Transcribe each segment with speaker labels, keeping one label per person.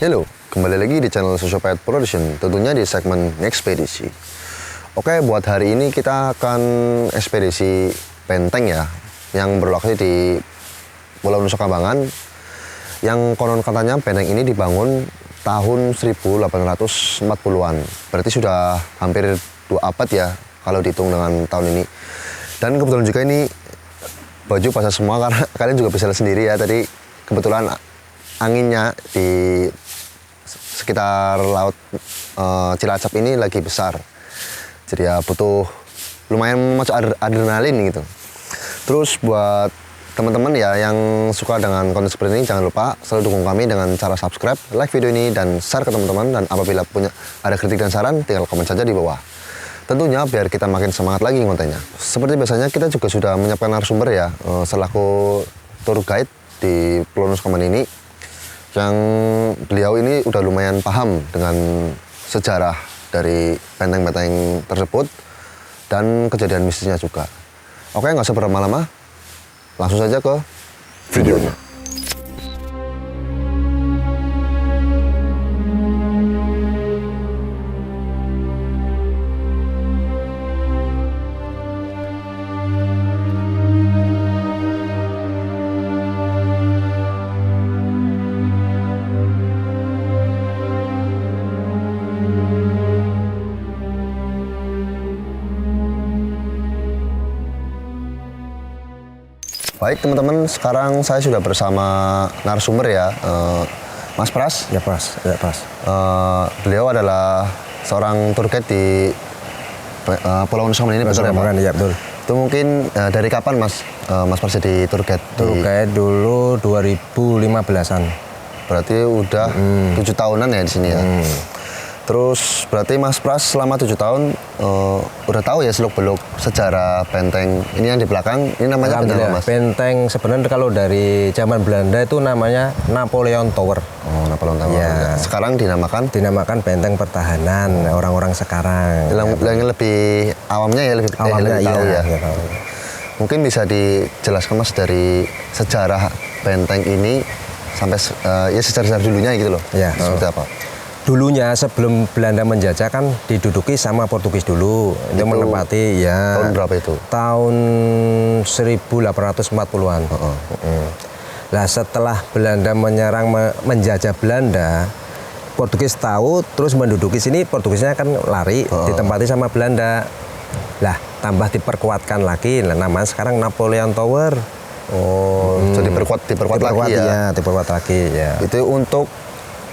Speaker 1: Halo, kembali lagi di channel Sociopet Production, tentunya di segmen ekspedisi. Oke, buat hari ini kita akan ekspedisi benteng ya, yang berlokasi di Pulau Nusa Kambangan, yang konon katanya benteng ini dibangun tahun 1840-an. Berarti sudah hampir 2 abad ya, kalau dihitung dengan tahun ini. Dan kebetulan juga ini baju basah semua, karena kalian juga bisa lihat sendiri ya, tadi kebetulan anginnya di sekitar laut Cilacap ini lagi besar, jadi ya butuh lumayan memacu adrenalin gitu. Terus buat teman-teman ya yang suka dengan konten seperti ini, jangan lupa selalu dukung kami dengan cara subscribe, like video ini, dan share ke teman-teman. Dan apabila punya ada kritik dan saran, tinggal komen saja di bawah. Tentunya biar kita makin semangat lagi kontennya. Seperti biasanya kita juga sudah menyiapkan narasumber ya, selaku tour guide di Pulau Nusa Kambangan ini, yang beliau ini udah lumayan paham dengan sejarah dari benteng-benteng tersebut dan kejadian mistisnya juga. Oke, nggak usah berlama-lama, langsung saja ke videonya. Baik teman-teman, sekarang saya sudah bersama narasumber ya, Mas Pras.
Speaker 2: Ya Pras, ya Pras.
Speaker 1: Beliau adalah seorang tour guide di Pulau Nusa Kambangan ini, betul ya Pak?
Speaker 2: Ya betul.
Speaker 1: Itu mungkin dari kapan Mas Pras jadi tour guide?
Speaker 2: Tour guide dulu 2015-an.
Speaker 1: Berarti udah 7 tahunan ya di sini ya. Terus berarti Mas Pras selama 7 tahun udah tahu ya seluk-beluk sejarah benteng ini yang di belakang, ini namanya benteng apa Mas?
Speaker 2: Benteng sebenarnya kalau dari zaman Belanda itu namanya Napoleon Tower.
Speaker 1: Oh, Napoleon Tower. Ya. Sekarang dinamakan
Speaker 2: benteng pertahanan orang-orang sekarang.
Speaker 1: Yang lebih awamnya ya, lebih tahu ya. Mungkin bisa dijelaskan Mas dari sejarah benteng ini sampai ya sejarah dulunya gitu loh.
Speaker 2: Ya.
Speaker 1: Seperti apa?
Speaker 2: Dulunya sebelum Belanda menjajah kan diduduki sama Portugis dulu. Itu menempati ya.
Speaker 1: Tahun berapa itu?
Speaker 2: Tahun 1840-an. Nah, setelah Belanda menyerang menjajah Belanda, Portugis tahu terus menduduki sini, Portugisnya kan lari, ditempati sama Belanda. Lah, tambah diperkuatkan lagi. Nah, namanya sekarang Napoleon Tower.
Speaker 1: Jadi diperkuat lagi ya.
Speaker 2: Diperkuat lagi ya.
Speaker 1: Itu untuk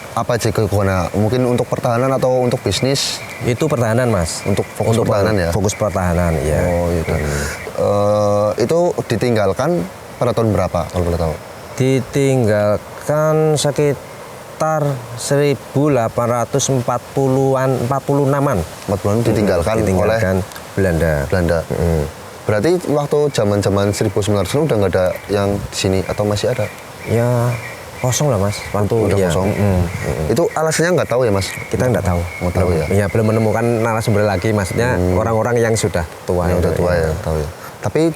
Speaker 1: apa aja kegunaan? Mungkin untuk pertahanan atau untuk bisnis?
Speaker 2: Itu pertahanan Mas.
Speaker 1: Untuk fokus pertahanan ya?
Speaker 2: Fokus pertahanan, ya.
Speaker 1: Oh gitu. Itu ditinggalkan pada tahun berapa kalau boleh tahu?
Speaker 2: Ditinggalkan sekitar 1840-an, 46-an.
Speaker 1: 46 ditinggalkan oleh Belanda. Berarti waktu zaman 1900 udah nggak ada yang di sini atau masih ada?
Speaker 2: Ya kosong lah Mas, waktu
Speaker 1: udah kosong. Itu alasannya nggak tahu ya Mas?
Speaker 2: Kita nggak tahu.
Speaker 1: Nggak tahu ya?
Speaker 2: Ya belum menemukan narasumber lagi, maksudnya orang-orang yang sudah tua.
Speaker 1: Yang udah tua ya, tahu ya. Tapi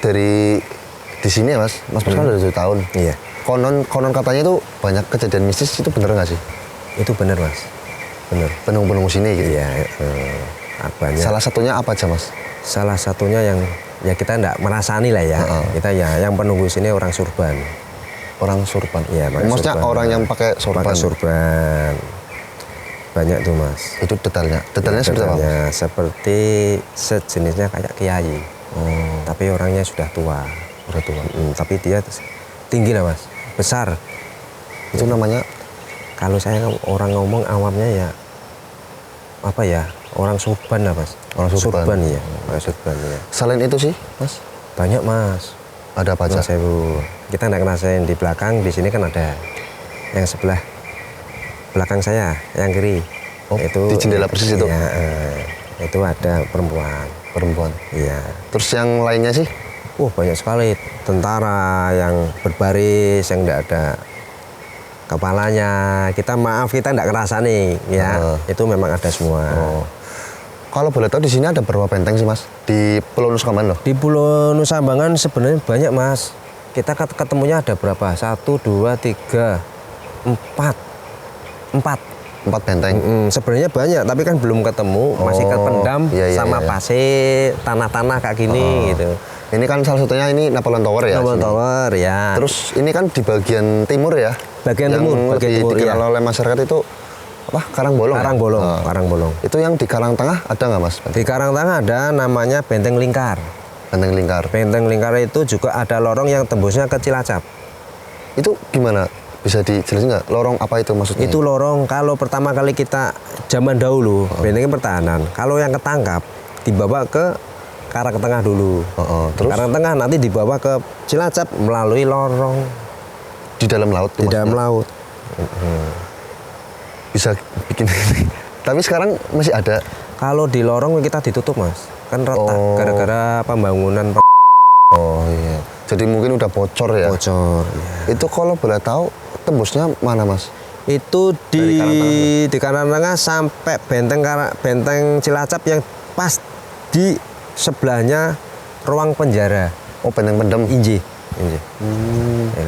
Speaker 1: di sini ya Mas Pras kan udah 7 tahun.
Speaker 2: Iya.
Speaker 1: Konon katanya itu banyak kejadian mistis, itu bener nggak sih?
Speaker 2: Itu bener Mas, bener.
Speaker 1: Penunggu sini gitu.
Speaker 2: Iya. Banyak.
Speaker 1: Salah satunya apa aja Mas?
Speaker 2: Salah satunya yang ya kita nggak merasani lah ya. Kita ya yang penunggu sini orang Surban.
Speaker 1: Orang Surban.
Speaker 2: Iya,
Speaker 1: maksudnya
Speaker 2: Surban.
Speaker 1: orang yang pakai Surban.
Speaker 2: Pakai Surban. Banyak tuh Mas.
Speaker 1: Itu detailnya seperti apa?
Speaker 2: Seperti sejenisnya kayak kiai. Tapi orangnya sudah tua. Tapi dia tinggi lah Mas. Besar.
Speaker 1: Itu namanya?
Speaker 2: Kalau saya orang ngomong awamnya ya apa ya? Orang Surban lah Mas.
Speaker 1: Orang Surban.
Speaker 2: Surban ya. Surban ya.
Speaker 1: Selain itu sih Mas?
Speaker 2: Banyak Mas.
Speaker 1: Ada apa aja?
Speaker 2: Nuwun sewu. Kita nggak ngerasain di belakang, di sini kan ada yang sebelah belakang saya, yang kiri.
Speaker 1: Oh, di jendela persis itu?
Speaker 2: Iya, itu ada perempuan.
Speaker 1: Perempuan.
Speaker 2: Iya.
Speaker 1: Terus yang lainnya sih?
Speaker 2: Banyak sekali tentara yang berbaris, yang nggak ada kepalanya. Kita nggak ngerasa nih, ya. Itu memang ada semua.
Speaker 1: Kalau boleh tahu di sini ada berapa benteng sih Mas? Di Pulau Nusa Kambangan loh?
Speaker 2: Di Pulau Nusa Kambangan sebenarnya banyak Mas. Kita ketemunya ada berapa? 1, 2, 3, 4.
Speaker 1: 4 benteng.
Speaker 2: Sebenarnya banyak, tapi kan belum ketemu, masih kependam sama pasir, tanah-tanah kayak gini gitu.
Speaker 1: Ini kan salah satunya ini Napoleon Tower ya?
Speaker 2: Napoleon Tower ya.
Speaker 1: Terus ini kan di bagian timur ya?
Speaker 2: Bagian timur
Speaker 1: dikenal oleh masyarakat itu apa? Karangbolong.
Speaker 2: Karangbolong.
Speaker 1: Itu yang di Karang Tengah ada nggak Mas?
Speaker 2: Di Karang Tengah ada namanya Benteng Lingkar.
Speaker 1: Benteng Lingkar.
Speaker 2: Benteng Lingkar itu juga ada lorong yang tembusnya ke Cilacap.
Speaker 1: Itu gimana? Bisa dijelasin nggak? Lorong apa itu maksudnya?
Speaker 2: Itu lorong kalau pertama kali kita zaman dahulu, bentengnya pertahanan. Kalau yang ketangkap dibawa ke Karang Tengah dulu.
Speaker 1: Terus?
Speaker 2: Karang Tengah nanti dibawa ke Cilacap melalui lorong.
Speaker 1: Di dalam laut?
Speaker 2: Di dalam laut.
Speaker 1: Bisa bikin tapi sekarang masih ada?
Speaker 2: Kalau di lorong kita ditutup Mas. Kan retak gara-gara pembangunan.
Speaker 1: Oh iya. Jadi mungkin udah bocor ya?
Speaker 2: Bocor. Ya.
Speaker 1: Itu kalau boleh tahu tembusnya mana Mas?
Speaker 2: Itu di Karang Tengah sampai benteng Cilacap yang pas di sebelahnya ruang penjara.
Speaker 1: Oh, benteng pendem.
Speaker 2: Inji.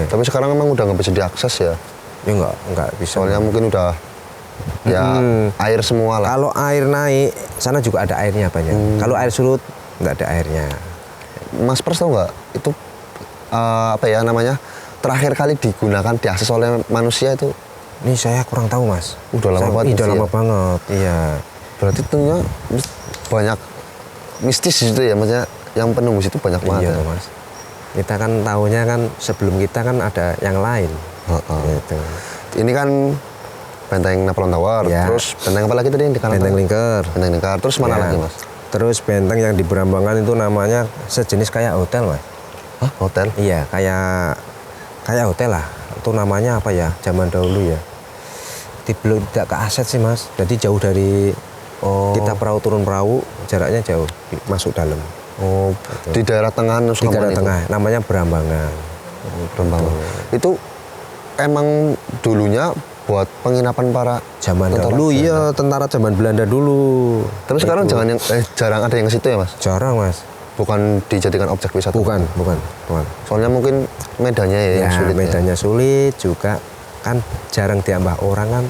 Speaker 1: Tapi sekarang memang udah nggak bisa diakses ya?
Speaker 2: Ya nggak bisa.
Speaker 1: Soalnya mungkin udah ya air semua lah.
Speaker 2: Kalau air naik, sana juga ada airnya banyak. Kalau air surut, nggak ada airnya.
Speaker 1: Mas Pers tahu nggak itu apa ya namanya? Terakhir kali digunakan diakses oleh manusia itu?
Speaker 2: Ini saya kurang tahu Mas.
Speaker 1: Udah lama banget.
Speaker 2: Udah lama banget. Iya.
Speaker 1: Berarti tentunya banyak mistis itu ya, maksudnya yang penembus itu banyak banget.
Speaker 2: Iya Mas. Kita kan tahunya kan sebelum kita kan ada yang lain. Gitu.
Speaker 1: Ini kan benteng Napoleon Tower, terus benteng apa lagi tadi yang di kanan?
Speaker 2: Benteng Lingkar.
Speaker 1: Benteng Lingkar. Terus mana lagi Mas?
Speaker 2: Terus benteng yang di Berambangan itu namanya sejenis kayak hotel Mas.
Speaker 1: Hah, hotel?
Speaker 2: Iya, kayak hotel lah. Itu namanya apa ya? Zaman dahulu ya. Belum tidak ke aset sih Mas. Jadi jauh dari kita perahu turun perahu, jaraknya jauh masuk dalam.
Speaker 1: Gitu. Di daerah tengah Nusa Kambangan.
Speaker 2: Di daerah tengah, namanya Berambangan.
Speaker 1: Berambangan. Itu emang dulunya buat penginapan para
Speaker 2: zaman dahulu, iya, tentara zaman Belanda dulu.
Speaker 1: Tapi sekarang jarang ada yang ke situ ya Mas?
Speaker 2: Jarang Mas.
Speaker 1: Bukan dijadikan objek wisata?
Speaker 2: Bukan.
Speaker 1: Soalnya mungkin medannya yang sulit.
Speaker 2: Medannya sulit juga kan jarang diambah orang kan,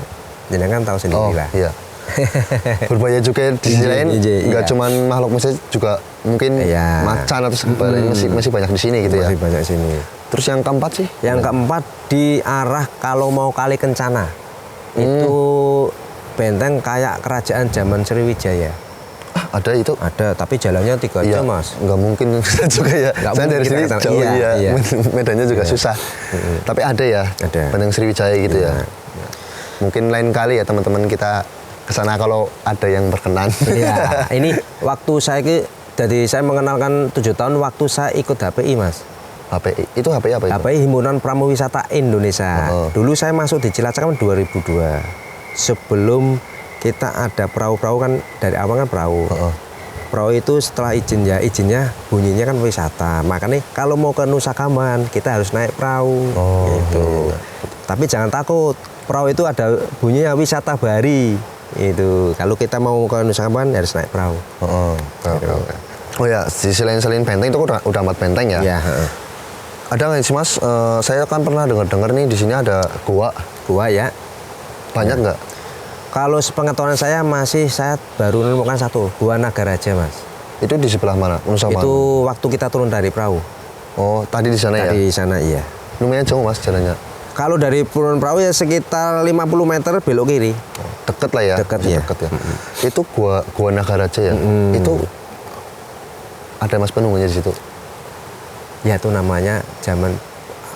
Speaker 2: jenengan tahu sendiri lah.
Speaker 1: Iya. Berbahaya juga di sisi lain, nggak cuman makhluk mistis juga mungkin macan atau sebagainya masih banyak di sini gitu ya.
Speaker 2: Masih banyak sini.
Speaker 1: Terus yang keempat sih?
Speaker 2: Yang keempat di arah kalau mau Kali Kencana. Itu benteng kayak kerajaan zaman Sriwijaya.
Speaker 1: Ada itu?
Speaker 2: Ada, tapi jalannya 3 jam Mas.
Speaker 1: Nggak mungkin juga ya. Saya dari sini jauh ya. Medannya juga susah. Tapi ada ya? Ada. Benteng Sriwijaya gitu ya? Mungkin lain kali ya teman-teman kita kesana kalau ada yang berkenan.
Speaker 2: Iya, ini waktu saya mengenalkan 7 tahun waktu saya ikut HPI Mas.
Speaker 1: HPI? Itu HPI apa itu?
Speaker 2: HPI Himpunan Pramuwisata Indonesia. Dulu saya masuk di Cilacap kan 2002. Sebelum kita ada perahu-perahu kan, dari awal kan perahu. Perahu itu setelah izinnya bunyinya kan wisata. Makanya kalau mau ke Nusa Kambangan kita harus naik perahu. Gitu. Tapi jangan takut, perahu itu ada bunyinya wisata bahari. Itu kalau kita mau ke Nusa Kambangan harus naik perahu.
Speaker 1: Oh ya, di selain benteng itu udah 4 benteng ya?
Speaker 2: Iya.
Speaker 1: Ada nggak sih Mas? Saya kan pernah dengar nih di sini ada gua.
Speaker 2: Gua ya.
Speaker 1: Banyak nggak?
Speaker 2: Kalau sepengetahuan saya baru menemukan 1, Gua Nagaraja Mas.
Speaker 1: Itu di sebelah mana? Nusa Kambangan?
Speaker 2: Itu waktu kita turun dari perahu.
Speaker 1: Oh, tadi di sana ya?
Speaker 2: Di sana iya.
Speaker 1: Lumayan jauh Mas jalannya?
Speaker 2: Kalau dari turun perahu ya sekitar 50 meter belok kiri.
Speaker 1: Deket lah ya?
Speaker 2: Deket ya.
Speaker 1: Itu Gua Nagaraja ya? Itu ada Mas penunggunya di situ?
Speaker 2: Ya itu namanya zaman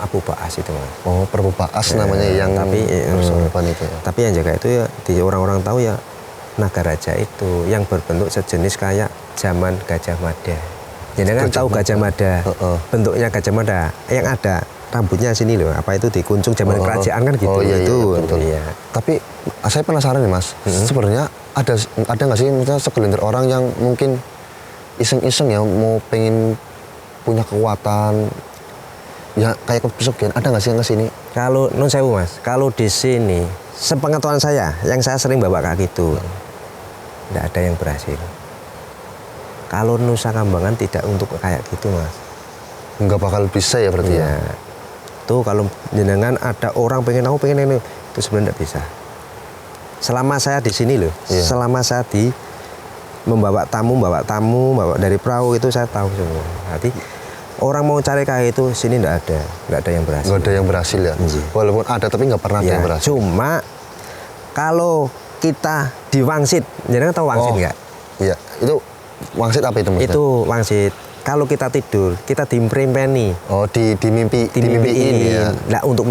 Speaker 2: Abu Baas itu Mas.
Speaker 1: Oh, Prabu Baas namanya yang
Speaker 2: tapi
Speaker 1: itu ya.
Speaker 2: Tapi yang jaga itu ya orang-orang tahu ya Nagaraja itu yang berbentuk sejenis kayak zaman Gajah Mada. Jenengan tahu Gajah Mada. Bentuknya Gajah Mada yang ada rambutnya sini loh. Apa itu di Kuncung zaman kerajaan kan gitu.
Speaker 1: Oh iya,
Speaker 2: itu.
Speaker 1: iya, betul.
Speaker 2: Iya.
Speaker 1: Tapi saya penasaran nih Mas. Sebenarnya ada nggak sih misalnya segelintir orang yang mungkin iseng-iseng ya mau pengen punya kekuatan ya kayak pesugihan, ada nggak sih yang kesini?
Speaker 2: Kalau non sewu Mas, kalau di sini sepengetahuan saya, yang saya sering bawa kayak gitu, tidak ada yang berhasil. Kalau Nusa Kambangan tidak untuk kayak gitu Mas.
Speaker 1: Nggak bakal bisa ya berarti ya?
Speaker 2: Ya. Tuh kalau jenengan ada orang pengen ini, itu sebenarnya tidak bisa. Selama saya di sini loh, selama saya membawa tamu dari perahu itu saya tahu semua. Nanti orang mau cari kayak itu sini nggak ada yang berhasil.
Speaker 1: Nggak ada yang berhasil ya. Walaupun ada tapi nggak pernah ada yang berhasil.
Speaker 2: Cuma kalau kita di wangsit, jenengan tahu wangsit nggak?
Speaker 1: Iya, itu wangsit apa itu Mas?
Speaker 2: Itu wangsit. Kalau kita tidur, kita dimprimpeni.
Speaker 1: Oh, dimimpiin ya.
Speaker 2: Nah, untuk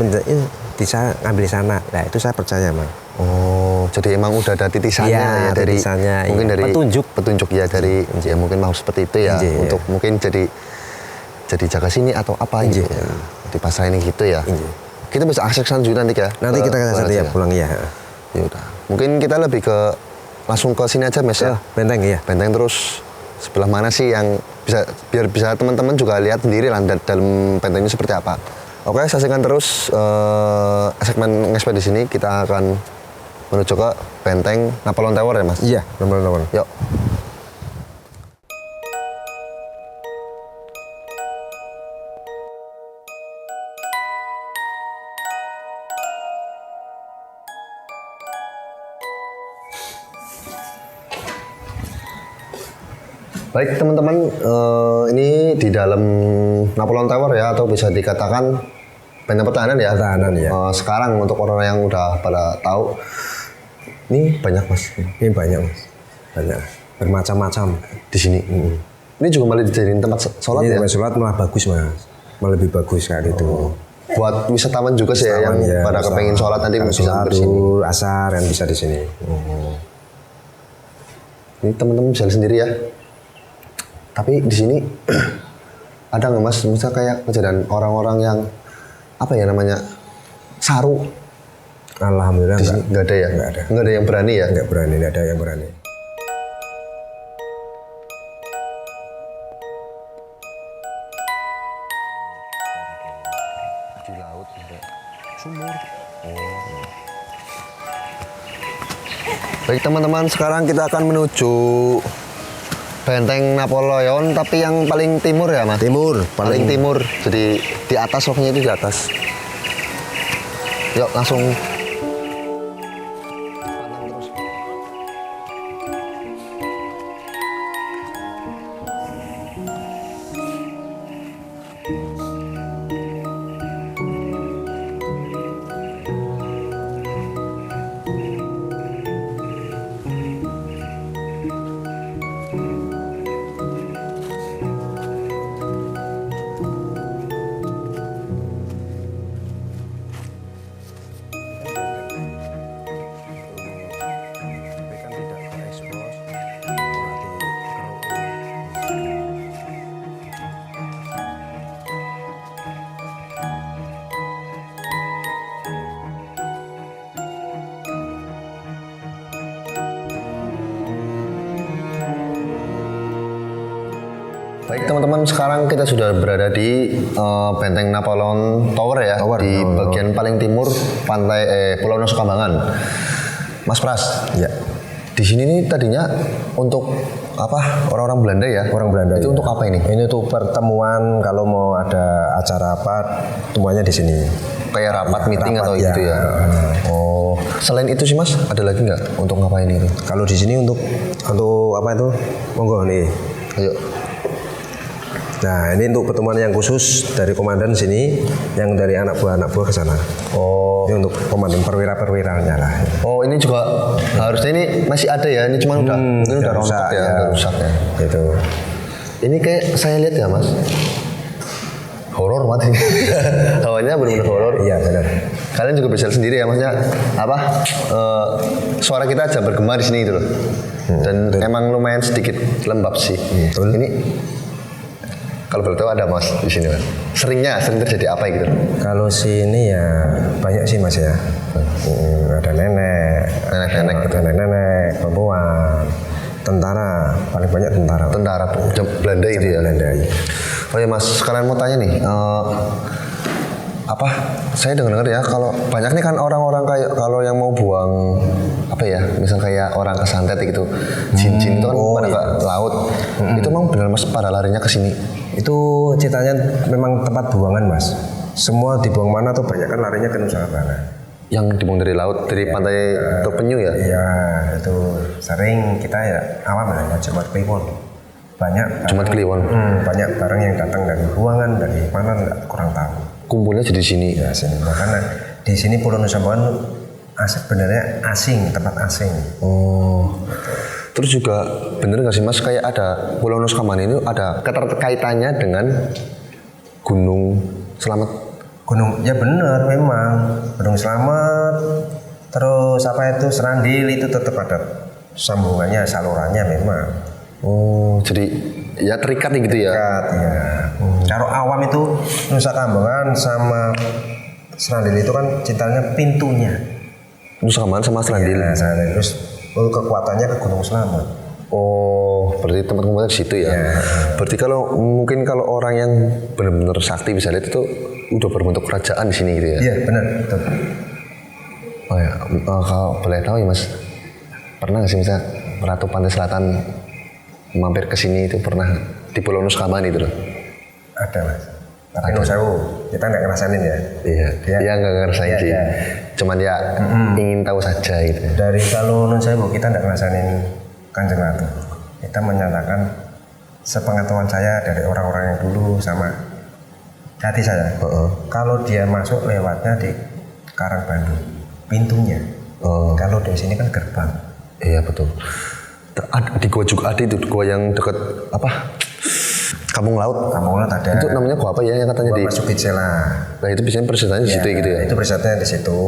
Speaker 2: bisa ngambil di sana. Nah, itu saya percaya, Mas.
Speaker 1: Oh, jadi emang udah ada titisannya ya dari
Speaker 2: titisannya,
Speaker 1: mungkin dari petunjuk ya dari ya mungkin mau seperti itu ya untuk mungkin jadi jaga sini atau apa gitu ya. Di pasar ini gitu ya. Kita bisa akses sana juga nanti ya.
Speaker 2: Nanti kita ke sana ya pulang ya.
Speaker 1: Ya udah. Mungkin kita lebih ke langsung ke sini aja Mas ya.
Speaker 2: Benteng ya.
Speaker 1: Benteng terus sebelah mana sih yang biar bisa teman-teman juga lihat sendiri lah dalam benteng ini seperti apa. Oke, saksikan terus segmen ngesped di sini. Kita akan menuju ke benteng Napoleon Tower ya Mas?
Speaker 2: Iya, Napoleon Tower.
Speaker 1: Yuk. Baik teman-teman, ini di dalam Napoleon Tower ya, atau bisa dikatakan benteng pertahanan ya.
Speaker 2: Pertahanan ya.
Speaker 1: Sekarang untuk orang yang udah pada tahu, ini banyak Mas.
Speaker 2: Ini banyak Mas, banyak, bermacam-macam
Speaker 1: di sini. Ini juga malah dijadiin tempat sholat
Speaker 2: ini
Speaker 1: ya.
Speaker 2: Tempat sholat malah bagus Mas, malah lebih bagus kayak gitu.
Speaker 1: Buat wisatawan juga sih ya, yang pada kepengen sholat nanti bisa bersini.
Speaker 2: Asar yang bisa di sini.
Speaker 1: Ini teman-teman bisa lihat sendiri ya. Tapi di sini ada nggak Mas, misalnya kayak kejadian orang-orang yang apa ya namanya saru?
Speaker 2: Alhamdulillah
Speaker 1: nggak ada ya. Nggak ada yang berani ya.
Speaker 2: Nggak ada yang berani.
Speaker 1: Di laut ada sumur. Baik teman-teman, sekarang kita akan menuju Benteng Napoleon, tapi yang paling timur ya Mas?
Speaker 2: Timur,
Speaker 1: paling timur. Jadi di atas, waktunya itu di atas. Yuk langsung. Baik teman-teman, sekarang kita sudah berada di Benteng Napoleon Tower ya, di bagian paling timur pantai Pulau Nusa Kambangan. Mas Pras,
Speaker 2: ya.
Speaker 1: Di sini nih tadinya untuk apa? Orang-orang Belanda ya?
Speaker 2: Orang Belanda.
Speaker 1: Itu
Speaker 2: ya.
Speaker 1: untuk apa ini?
Speaker 2: Ini tuh pertemuan kalau mau ada acara apa, temuannya di sini.
Speaker 1: Kayak rapat, meeting
Speaker 2: rapat,
Speaker 1: atau
Speaker 2: ya.
Speaker 1: gitu ya? Oh, selain itu sih Mas, ada lagi nggak untuk ngapain itu?
Speaker 2: Kalau di sini untuk apa itu? Monggo nih.
Speaker 1: Ayo.
Speaker 2: Nah, ini untuk pertemuan yang khusus dari komandan sini, yang dari anak buah ke sana.
Speaker 1: Oh.
Speaker 2: Ini untuk komandan perwira-perwiranya lah.
Speaker 1: Oh, ini juga harusnya ini masih ada ya? Ini cuma udah rontok ya, udah rusak ya.
Speaker 2: Itu.
Speaker 1: Ini kayak saya lihat ya Mas, horor banget ini. Hawanya benar-benar horor.
Speaker 2: Iya benar.
Speaker 1: Kalian juga bisa lihat sendiri ya, maksudnya apa? Suara kita aja bergema di sini gitu loh. Dan emang lumayan sedikit lembab sih. Ini Kalau boleh tahu ada Mas di sini Mas. Sering terjadi apa gitu?
Speaker 2: Kalau sini ya banyak sih Mas ya. Ada nenek, perempuan, tentara, paling banyak tentara.
Speaker 1: Tentara Belanda itu ya.
Speaker 2: Belanda. Iya.
Speaker 1: Oh ya Mas, sekalian mau tanya nih, saya dengar ya kalau banyak nih kan orang-orang kayak kalau yang mau buang apa ya, misal kayak orang kesantet gitu, jin-jin itu kan pada ke laut, itu emang benar Mas pada larinya ke sini.
Speaker 2: Itu ceritanya memang tempat buangan Mas. Semua dibuang mana tuh banyak kan larinya ke Nusa Kambangan.
Speaker 1: Yang dibuang dari laut, dari pantai Terpenyu ya?
Speaker 2: Iya, itu sering kita ya awam ya Jumat Kliwon. Banyak
Speaker 1: Jumat Kliwon.
Speaker 2: Banyak barang yang datang dari buangan, dari mana nggak kurang tahu.
Speaker 1: Kumpulnya jadi sini.
Speaker 2: Ya sini, makanya di sini Pulau Nusa Kambangan sebenarnya asing, tempat asing.
Speaker 1: Oh. Terus juga bener nggak sih Mas kayak ada Pulau Nusa Kambangan ini ada keterkaitannya dengan Gunung Slamet?
Speaker 2: Gunung, ya benar memang Gunung Slamet, terus apa itu Serandil itu tetap ada sambungannya, salurannya memang.
Speaker 1: Oh, jadi ya terikat nih gitu ya?
Speaker 2: Terikat, ya. Kalau awam itu Nusa Kambangan sama Serandil itu kan ceritanya pintunya.
Speaker 1: Nusa Kambangan sama Serandil?
Speaker 2: Ya, Serandil. Terus kekuatannya ke Gunung Slamet.
Speaker 1: Oh, berarti tempat kumpulnya di situ ya?
Speaker 2: Ya.
Speaker 1: Berarti mungkin kalau orang yang benar-benar sakti bisa lihat itu udah berbentuk kerajaan di sini gitu ya?
Speaker 2: Iya benar, betul.
Speaker 1: Oh ya, kalau boleh tahu ya Mas, pernah nggak sih misalnya Ratu Pantai Selatan mampir ke sini itu pernah di Pulau Nusa Kambangan itu loh?
Speaker 2: Ada Mas. Tapi nggak tahu, kita nggak ngerasain ya.
Speaker 1: Iya nggak ngerasain sih.
Speaker 2: Ya.
Speaker 1: Cuman ya ingin tahu saja gitu.
Speaker 2: Dari kalau Nun Sewu kita nggak ngerasain Kanjeng Ratu. Kita menyatakan sepengetahuan saya dari orang-orang yang dulu sama hati saya. Kalau dia masuk lewatnya di Karang Bandung, pintunya. Kalau dari sini kan gerbang.
Speaker 1: Iya betul. Di gua juga ada itu gua yang dekat apa? Kampung Laut.
Speaker 2: Kampung Laut ada.
Speaker 1: Itu namanya gua apa ya yang katanya
Speaker 2: Gua
Speaker 1: di
Speaker 2: masuk Gicela.
Speaker 1: Nah itu biasanya persetannya di situ gitu ya.
Speaker 2: Itu persetnya di situ.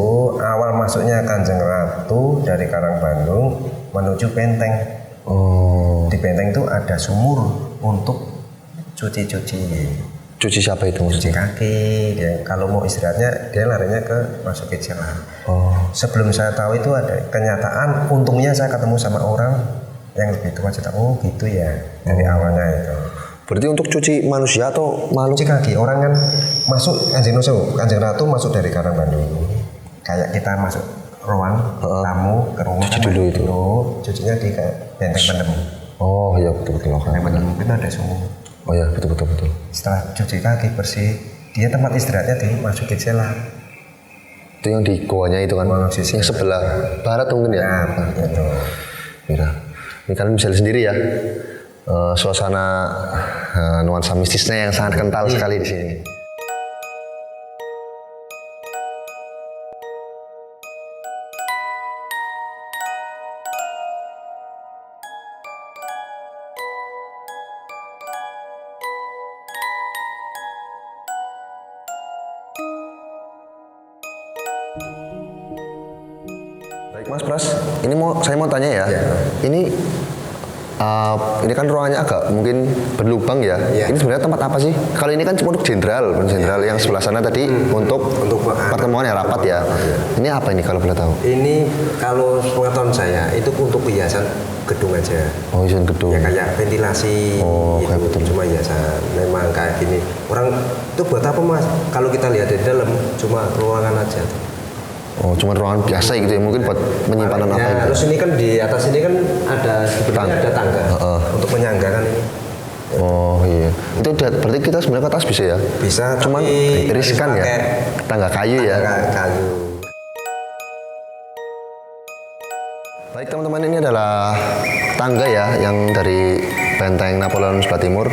Speaker 2: Awal masuknya Kanjeng Ratu dari Karang Bandung menuju Benteng.
Speaker 1: Oh.
Speaker 2: Di Benteng itu ada sumur untuk cuci-cuci.
Speaker 1: Cuci siapa itu
Speaker 2: Cuci
Speaker 1: maksudnya?
Speaker 2: kaki. Dia kalau mau istirahatnya dia larinya ke masuk Gicela.
Speaker 1: Oh.
Speaker 2: Sebelum saya tahu itu ada kenyataan. Untungnya saya ketemu sama orang yang lebih tua cerita. Oh gitu ya dari awalnya itu.
Speaker 1: Berarti untuk cuci manusia atau makhluk?
Speaker 2: Cuci kaki, orang kan masuk Kanjeng Ratu masuk dari Karang Bandung. Kayak kita masuk ruang tamu ke rumah
Speaker 1: cuci dulu itu.
Speaker 2: Cucinya di Benteng Pendem.
Speaker 1: Oh iya betul.
Speaker 2: Benteng Pendem itu ada sumur.
Speaker 1: Oh ya betul.
Speaker 2: Setelah cuci kaki bersih, dia tempat istirahatnya dimasukin sela.
Speaker 1: Itu yang di goanya itu kan? Yang sebelah barat mungkin ya?
Speaker 2: Nah, itu.
Speaker 1: Mira. Ini kalian bisa lihat sendiri ya. Suasana nuansa mistisnya yang sangat kental sekali di sini. Baik Mas Pras, ini saya mau tanya ya. Ini kan ruangannya agak mungkin berlubang ya. Ini sebenarnya tempat apa sih? Kalau ini kan cuma untuk jenderal yang sebelah sana tadi untuk pertemuan yang rapat ya. Ini apa ini kalau boleh tahu?
Speaker 2: Ini kalau pengetahuan saya itu untuk hiasan gedung aja.
Speaker 1: Oh, hiasan gedung.
Speaker 2: Ya kayak ventilasi.
Speaker 1: Oh, kayak betul.
Speaker 2: Cuma hiasan. Memang kayak gini. Orang itu buat apa Mas? Kalau kita lihat di dalam cuma ruangan aja.
Speaker 1: Oh, cuma ruangan biasa gitu ya, mungkin buat penyimpanan apa gitu.
Speaker 2: Terus ini kan di atas ini kan ada sebenarnya ada tangga untuk menyanggakan ini.
Speaker 1: Oh iya, itu berarti kita sebenarnya ke atas bisa ya?
Speaker 2: Bisa.
Speaker 1: Cuman riskan ya, tangga kayu ya.
Speaker 2: Tangga kayu.
Speaker 1: Baik teman-teman, ini adalah tangga ya yang dari Benteng Napoleon sebelah timur.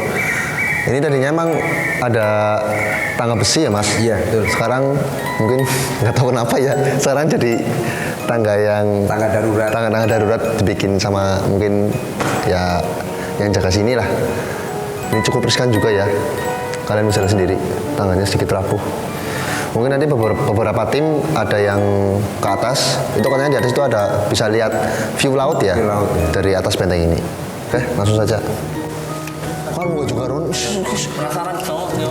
Speaker 1: Ini tadinya emang ada tangga besi ya Mas?
Speaker 2: Iya betul.
Speaker 1: Sekarang mungkin nggak tahu kenapa ya. Sekarang jadi tangga darurat. Tangga darurat dibikin sama mungkin ya yang jaga sini lah. Ini cukup riskan juga ya. Kalian bisa lihat sendiri, tangganya sedikit rapuh. Mungkin nanti beberapa tim ada yang ke atas. Itu katanya di atas itu ada bisa lihat view laut ya, dari atas benteng ini. Oke, langsung saja. Kan gua juga Ron.
Speaker 3: Penasaran cowok yo.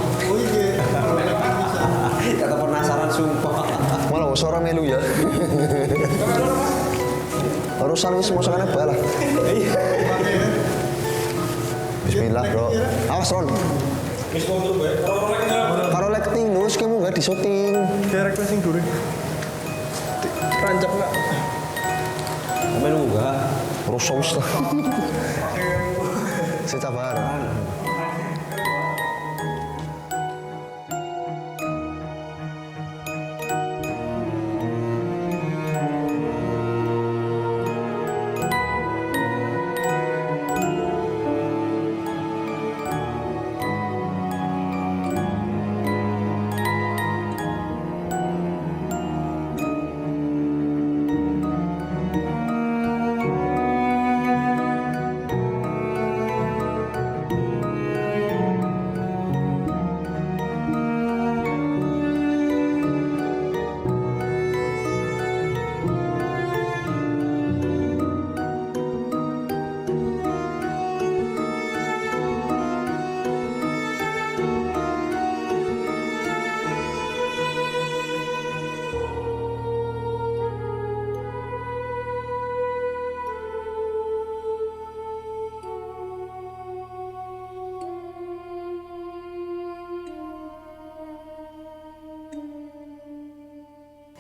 Speaker 2: Kata penasaran sumpah.
Speaker 1: Malah suara melu ya. Barusan wis mosokane balah. Bismillah, Bro. Awas, Ron. Karo lighting nus kamu gak di syuting.
Speaker 4: Direct sing dure. Rancap enggak?
Speaker 2: Sampai enggak.
Speaker 1: Terus saus lah. Sabar.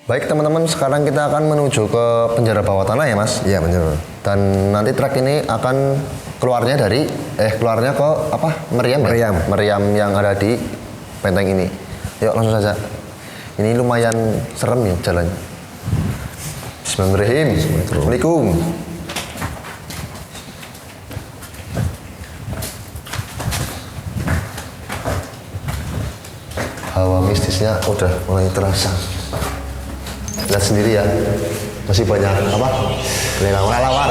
Speaker 1: Baik teman-teman, sekarang kita akan menuju ke penjara bawah tanah ya Mas?
Speaker 2: Iya benar.
Speaker 1: Dan nanti trek ini akan keluarnya ke apa? Meriam ya?
Speaker 2: Meriam.
Speaker 1: Meriam yang ada di benteng ini. Yuk langsung saja. Ini lumayan serem ya jalannya. Bismillahirrahmanirrahim. Assalamualaikum. Hawa mistisnya udah mulai terasa. Lihat sendiri ya, masih banyak apa? Kelelawar.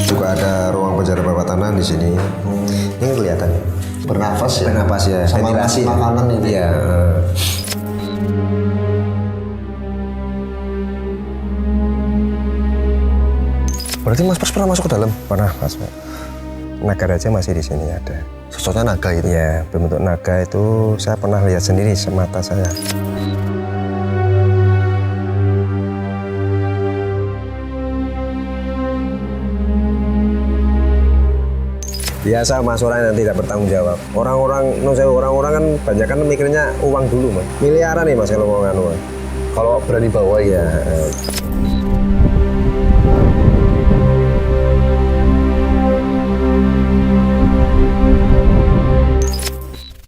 Speaker 2: Juga ada ruang penjara bawah tanah di sini. Ini kelihatan.
Speaker 1: Bernafas ya.
Speaker 2: Bernafas ya.
Speaker 1: Sama
Speaker 2: Ventilasi.
Speaker 1: makanan ini.
Speaker 2: Iya.
Speaker 1: Berarti Mas Pras pernah masuk ke dalam?
Speaker 2: Pernah Mas. Naga raja masih di sini ada.
Speaker 1: Sosoknya naga itu.
Speaker 2: Ya, berbentuk naga itu saya pernah lihat sendiri semata saya. Biasa Mas, orang yang tidak bertanggung jawab. Orang-orang kan banyak kan mikirnya uang dulu Mas. Miliaran nih Mas kalau mau nganu.
Speaker 1: Kalau berani bawa ya.
Speaker 2: Ya.